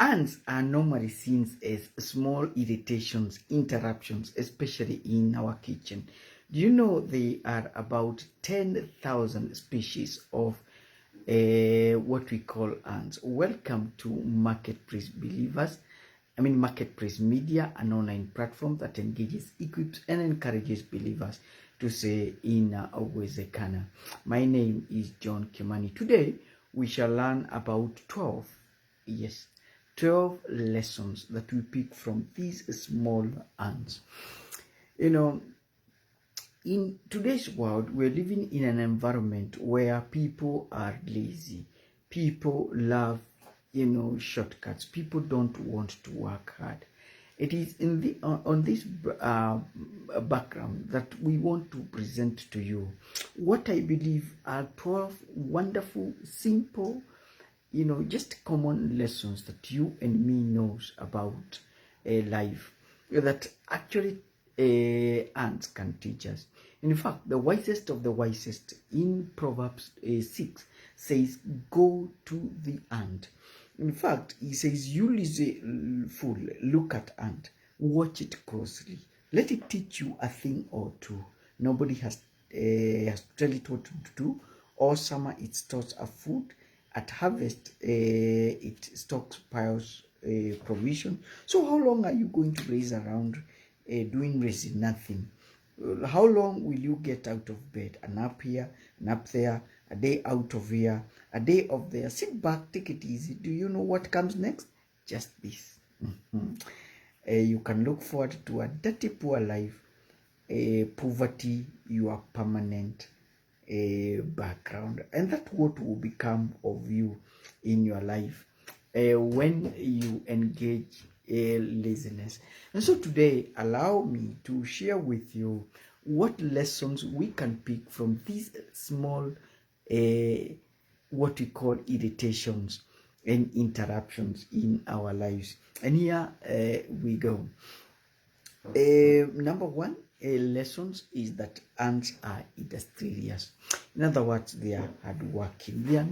Ants are normally seen as small irritations, interruptions, especially in our kitchen. Do you know there are about 10,000 species of what we call ants? Welcome to Marketplace Believers. Marketplace Media, an online platform that engages, equips, and encourages believers to say in Owezekana. My name is John Kimani. Today, we shall learn about 12 lessons that we pick from these small ants. In today's world, we're living in an environment where people are lazy. People love, shortcuts. People don't want to work hard. It is in the on this background that we want to present to you what I believe are 12 wonderful, simple, just common lessons that you and me knows about life that actually ants can teach us. In fact, the wisest of the wisest in Proverbs 6 says, "Go to the ant." In fact, he says, "You lazy fool, look at ant, watch it closely. Let it teach you a thing or two. Nobody has to tell it what to do. All summer it stores a food. At harvest, it stockpiles provision. So how long are you going to race around doing raising nothing? How long will you get out of bed? A nap here, a nap there, a day out of here, a day of there. Sit back, take it easy. Do you know what comes next? Just this." You can look forward to a dirty, poor life, poverty, your permanent background, and that's what will become of you in your life when you engage laziness. And so today, allow me to share with you what lessons we can pick from these small what we call irritations and interruptions in our lives. And here we go. Number one lessons is that ants are industrious. In other words, they are hardworking. They are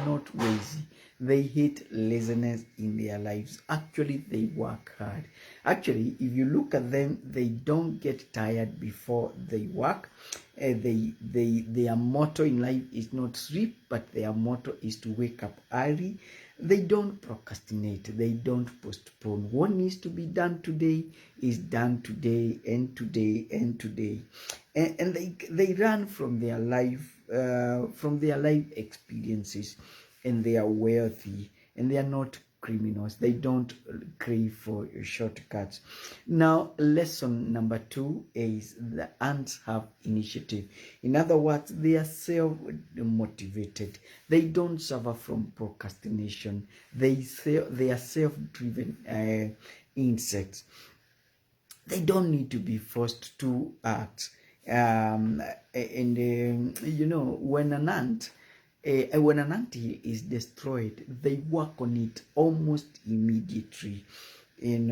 not lazy. They hate laziness in their lives. Actually, they work hard. Actually, if you look at them, they don't get tired before they work. Their motto in life is not sleep, but their motto is to wake up early. They don't procrastinate. They don't postpone. What needs to be done today is done today and today and today. And they run from their life experiences, and they are wealthy, and they are not criminals. They don't crave for shortcuts. Now, lesson number 2 is the ants have initiative. In other words, they are self-motivated. They don't suffer from procrastination. They are self-driven insects. They don't need to be forced to act. When an ant is destroyed, they work on it almost immediately. And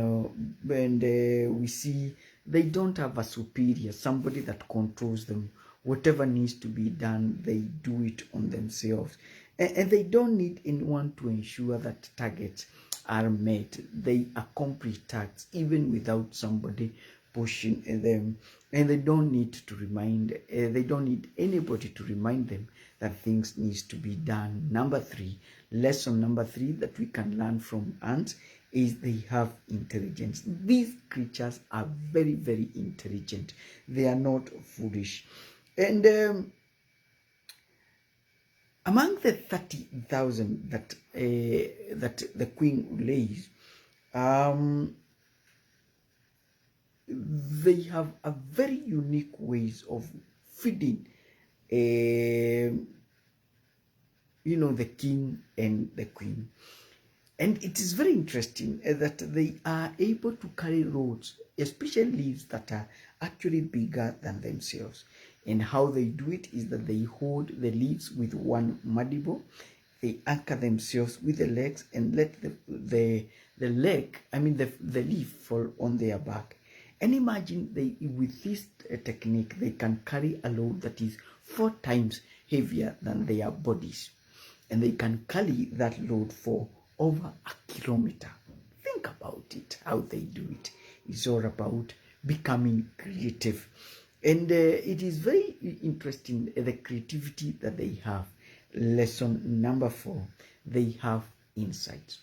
we see they don't have a superior, somebody that controls them. Whatever needs to be done, they do it on themselves. And they don't need anyone to ensure that targets are met. They accomplish tasks even without somebody pushing them, and they don't need anybody to remind them that things needs to be done. Lesson number 3 that we can learn from ants is they have intelligence. These creatures are very, very intelligent. They are not foolish. And among the 30,000 that the queen lays, they have a very unique ways of feeding the king and the queen. And it is very interesting that they are able to carry loads, especially leaves that are actually bigger than themselves. And how they do it is that they hold the leaves with one mandible. They anchor themselves with the legs and let the leaf fall on their back. And imagine with this technique, they can carry a load that is 4 times heavier than their bodies. And they can carry that load for over 1 kilometer. Think about it, how they do it. It's all about becoming creative. And it is very interesting, the creativity that they have. Lesson number 4, they have insights.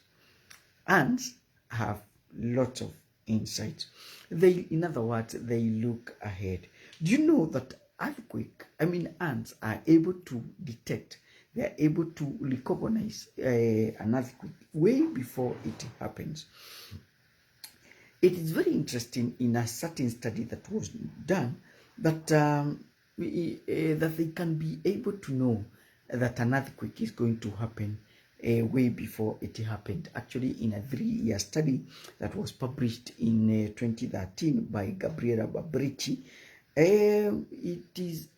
Ants have lots of insights. In other words, they look ahead. Do you know that ants are able to detect, they are able to recognize an earthquake way before it happens. It is very interesting in a certain study that was done that that they can be able to know that an earthquake is going to happen way before it happened. Actually, in a 3-year study that was published in 2013 by Gabriela Babrici, it is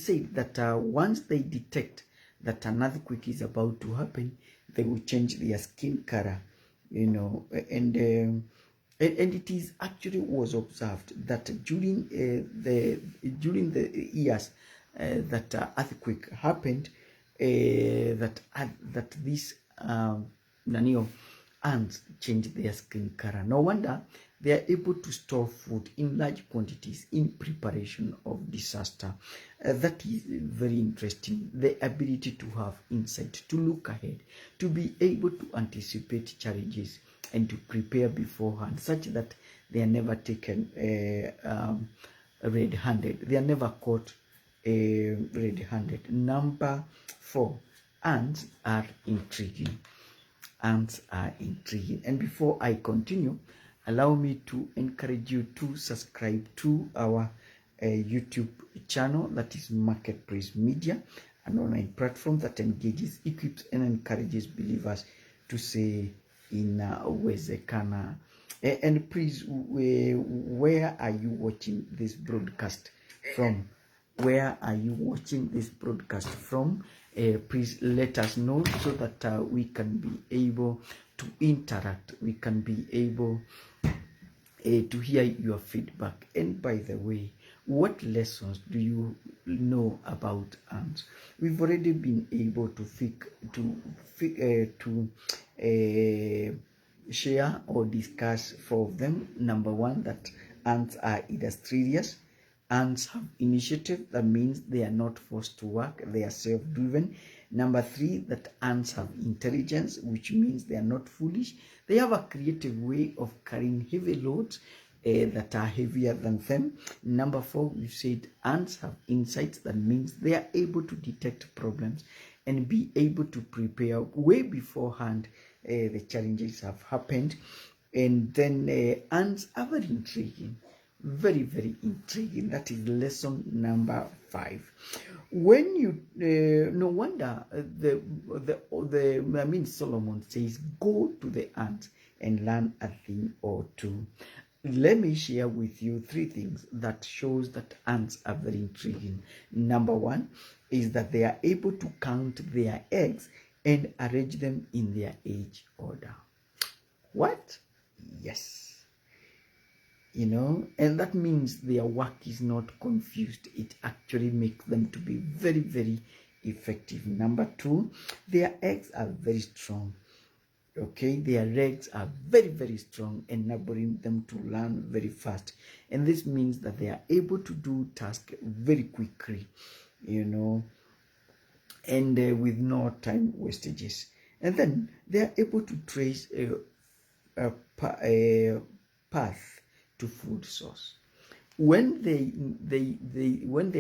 said that once they detect that an earthquake is about to happen, they will change their skin color, and it is actually was observed that during the years that earthquake happened, that these ants change their skin color. No wonder they are able to store food in large quantities in preparation of disaster. That is very interesting. The ability to have insight, to look ahead, to be able to anticipate challenges and to prepare beforehand, such that they are never taken red-handed. They are never caught red-handed. Number 4, ants are intriguing. Ants are intriguing. And before I continue, allow me to encourage you to subscribe to our YouTube channel, that is Marketplace Media, an online platform that engages, equips, and encourages believers to say inawezekana. And please, where are you watching this broadcast from? Where are you watching this broadcast from? Please let us know so that we can be able to interact. We can be able to hear your feedback. And by the way, what lessons do you know about ants? We've already been able to share or discuss 4 of them. Number 1, that ants are industrious. Ants have initiative. That means they are not forced to work, they are self-driven. Number 3, that ants have intelligence, which means they are not foolish. They have a creative way of carrying heavy loads that are heavier than them. Number 4, we said ants have insights. That means they are able to detect problems and be able to prepare way beforehand the challenges have happened. And then ants are very intriguing. Very, very intriguing. That is lesson number 5. When you no wonder Solomon says, go to the ants and learn a thing or two. Let me share with you 3 things that shows that ants are very intriguing. Number 1 is that they are able to count their eggs and arrange them in their age order. What? Yes. And that means their work is not confused. It actually makes them to be very, very effective. Number 2, their eggs are very strong. Okay, their eggs are very, very strong, enabling them to learn very fast. And this means that they are able to do tasks very quickly, and with no time wastages. And then they are able to trace a path to food source. When they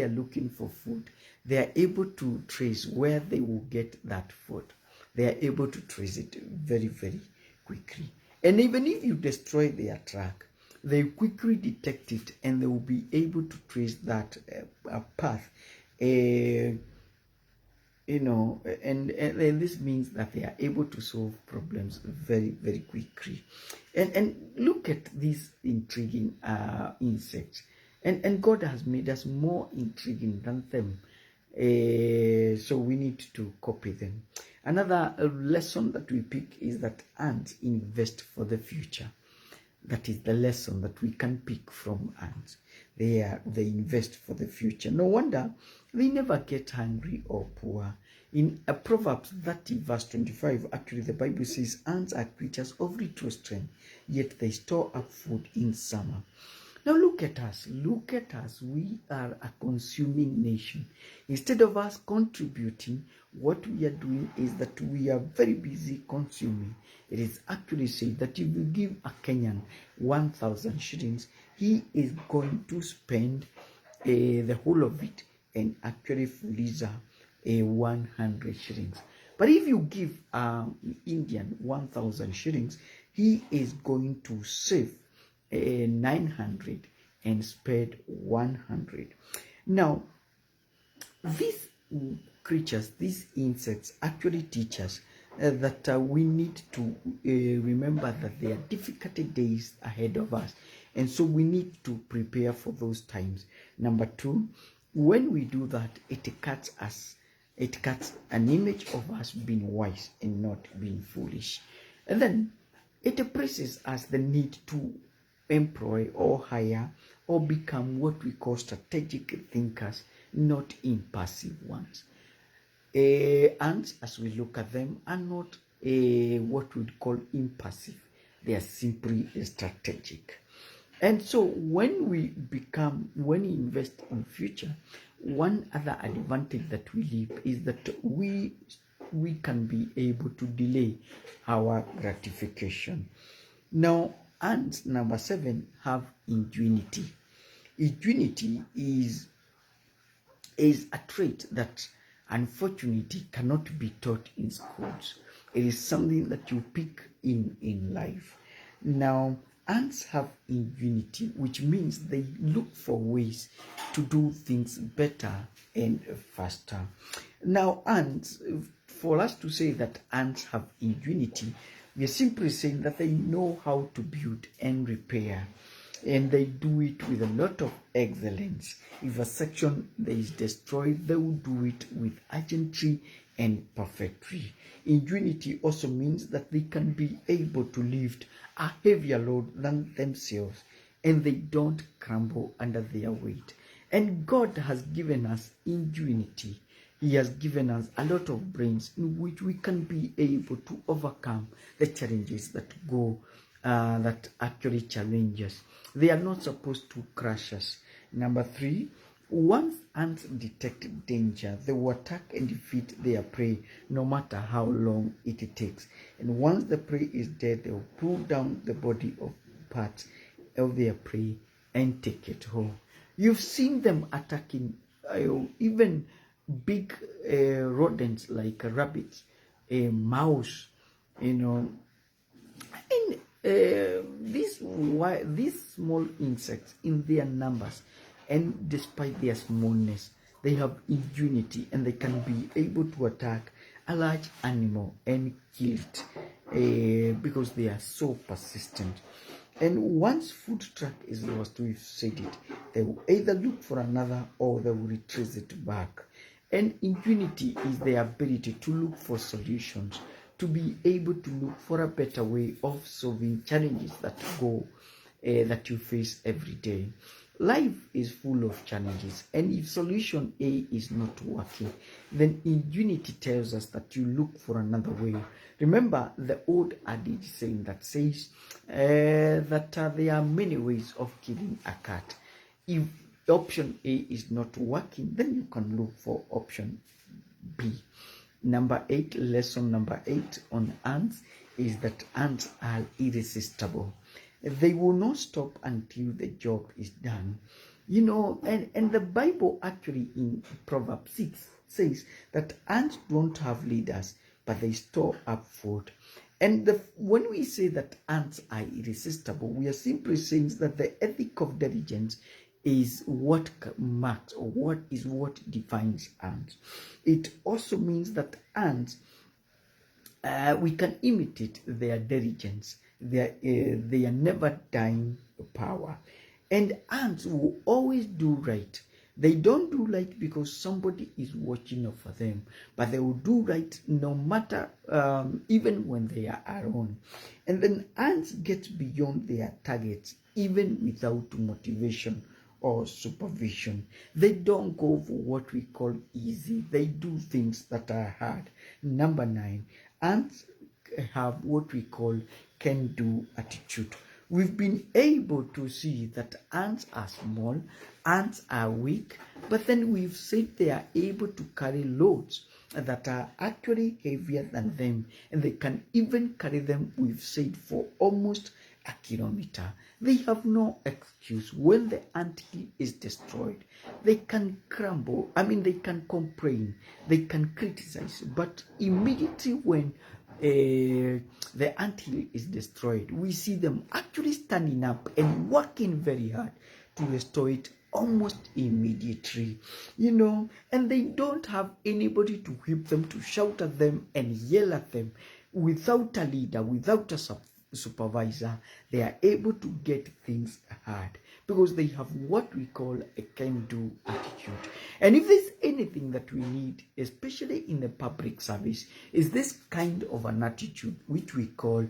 are looking for food, they are able to trace where they will get that food. They are able to trace it very, very quickly. And even if you destroy their track, they quickly detect it and they will be able to trace that path. And this means that they are able to solve problems very, very quickly. And look at these intriguing insects. And God has made us more intriguing than them. So we need to copy them. Another lesson that we pick is that ants invest for the future. That is the lesson that we can pick from ants. They invest for the future. No wonder they never get hungry or poor. In Proverbs 30 verse 25, actually the Bible says, ants are creatures of little strength, yet they store up food in summer. Now look at us. Look at us. We are a consuming nation. Instead of us contributing, what we are doing is that we are very busy consuming. It is actually said that if you give a Kenyan 1,000 shillings, he is going to spend the whole of it and actually freezer 100 shillings. But if you give Indian 1,000 shillings, he is going to save 900 and spend 100. Now, these creatures, these insects, actually teach us that we need to remember that there are difficult days ahead of us, and so we need to prepare for those times. Number two, when we do that, it cuts an image of us being wise and not being foolish. And then it places us the need to employ or hire or become what we call strategic thinkers, not impassive ones. Ants, as we look at them, are not what we'd call impassive. They are simply strategic. And so when we invest in future, one other advantage that we leave is that we can be able to delay our gratification. Now, ants, number 7, have ingenuity. Ingenuity is a trait that unfortunately cannot be taught in schools. It is something that you pick in life. Now, ants have ingenuity, which means they look for ways to do things better and faster. Now, ants, for us to say that ants have ingenuity, we are simply saying that they know how to build and repair, and they do it with a lot of excellence. If a section is destroyed, they will do it with urgency and perfectly. Ingenuity also means that they can be able to lift a heavier load than themselves, and they don't crumble under their weight. And God has given us ingenuity. He has given us a lot of brains in which we can be able to overcome the challenges that that actually challenge us. They are not supposed to crush us. Number 3, once ants detect danger, they will attack and defeat their prey, no matter how long it takes. And once the prey is dead, they will pull down the body of parts of their prey and take it home. You've seen them attacking even big rodents like rabbits, a mouse, and these small insects, in their numbers and despite their smallness, they have immunity and they can be able to attack a large animal and kill it because they are so persistent. And once food track is lost, we've said it, they will either look for another or they will retrace it back. And impunity is the ability to look for solutions, to be able to look for a better way of solving challenges that you face every day. Life is full of challenges, and if solution A is not working, then ingenuity tells us that you look for another way. Remember the old adage saying that says that there are many ways of killing a cat. If option A is not working, then you can look for option B. Lesson number 8 on ants is that ants are irresistible. They will not stop until the job is done. And the Bible actually in Proverbs 6 says that ants don't have leaders, but they store up food. And when we say that ants are irresistible, we are simply saying that the ethic of diligence is what marks or what defines ants. It also means that ants, we can imitate their diligence, their never dying power. And ants will always do right. They don't do right because somebody is watching over them, but they will do right no matter, even when they are alone. And then ants get beyond their targets even without motivation or supervision. They don't go for what we call easy. They do things that are hard. Number 9, ants have what we call can-do attitude. We've been able to see that ants are small, ants are weak, but then we've said they are able to carry loads that are actually heavier than them, and they can even carry them, we've said, for almost a kilometer. They have no excuse. When the anthill is destroyed, they can crumble. They can complain, they can criticize, but immediately when the anthill is destroyed, we see them actually standing up and working very hard to restore it almost immediately, and they don't have anybody to whip them, to shout at them and yell at them. Without a leader, without a supervisor, they are able to get things hard because they have what we call a can-do attitude. And if there's anything that we need, especially in the public service, is this kind of an attitude which we call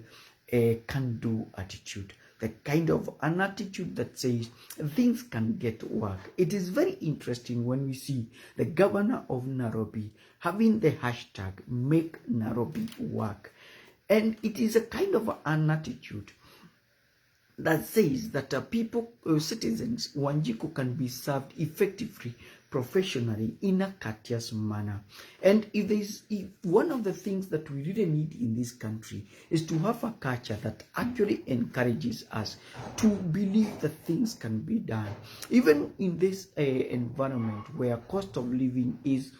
a can-do attitude. The kind of an attitude that says things can get work. It is very interesting when we see the governor of Nairobi having the hashtag Make Nairobi Work. And it is a kind of an attitude that says that citizens, Wanjiku can be served effectively, professionally, in a courteous manner. And if one of the things that we really need in this country is to have a culture that actually encourages us to believe that things can be done. Even in this environment where cost of living is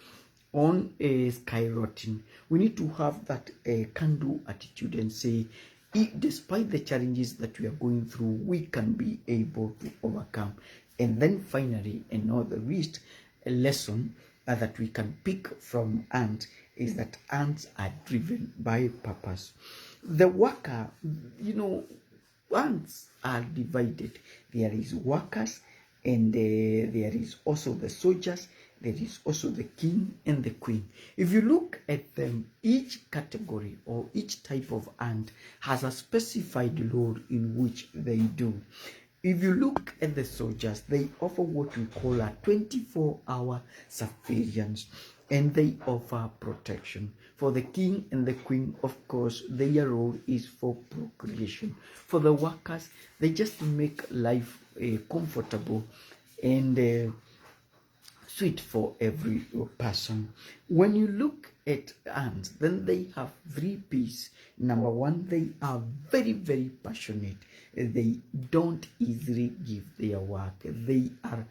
on a skyrocketing, we need to have that can-do attitude and say, despite the challenges that we are going through, we can be able to overcome. And then finally, another least lesson that we can pick from ants is that ants are driven by purpose. The worker, ants are divided. There is workers, and there is also the soldiers. There is also the king and the queen. If you look at them, each category or each type of ant has a specified role in which they do. If you look at the soldiers, they offer what we call a 24-hour surveillance, and they offer protection. For the king and the queen, of course, their role is for procreation. For the workers, they just make life comfortable and sweet for every person. When you look at ants, then they have 3 P's. Number 1, they are very, very passionate. They don't easily give their work. They are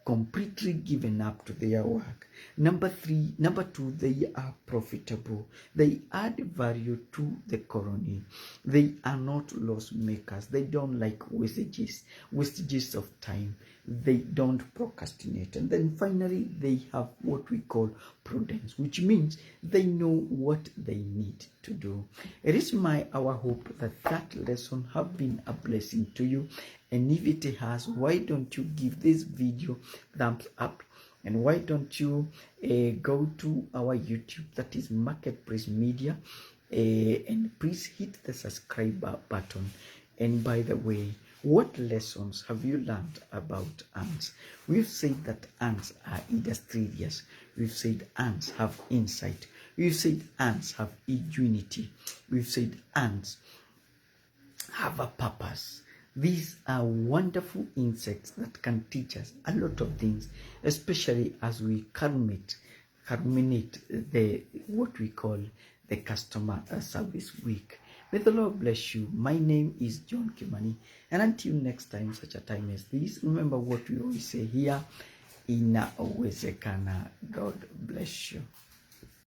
completely given up to their work. Number 2, they are profitable. They add value to the colony. They are not loss makers. They don't like wastages of time. They don't procrastinate. And then finally, they have what we call prudence, which means they know what they need to do. It is our hope that lesson have been a blessing to you. And if it has, why don't you give this video thumbs up? And why don't you go to our YouTube, that is Marketplace Media, and please hit the subscribe button. And by the way, what lessons have you learned about ants? We've said that ants are industrious. We've said ants have insight. We've said ants have ingenuity. We've said ants have a purpose. These are wonderful insects that can teach us a lot of things, especially as we culminate what we call the customer service week. May the Lord bless you. My name is John Kimani, and until next time, such a time as this, remember what we always say here, inawezekana. God bless you.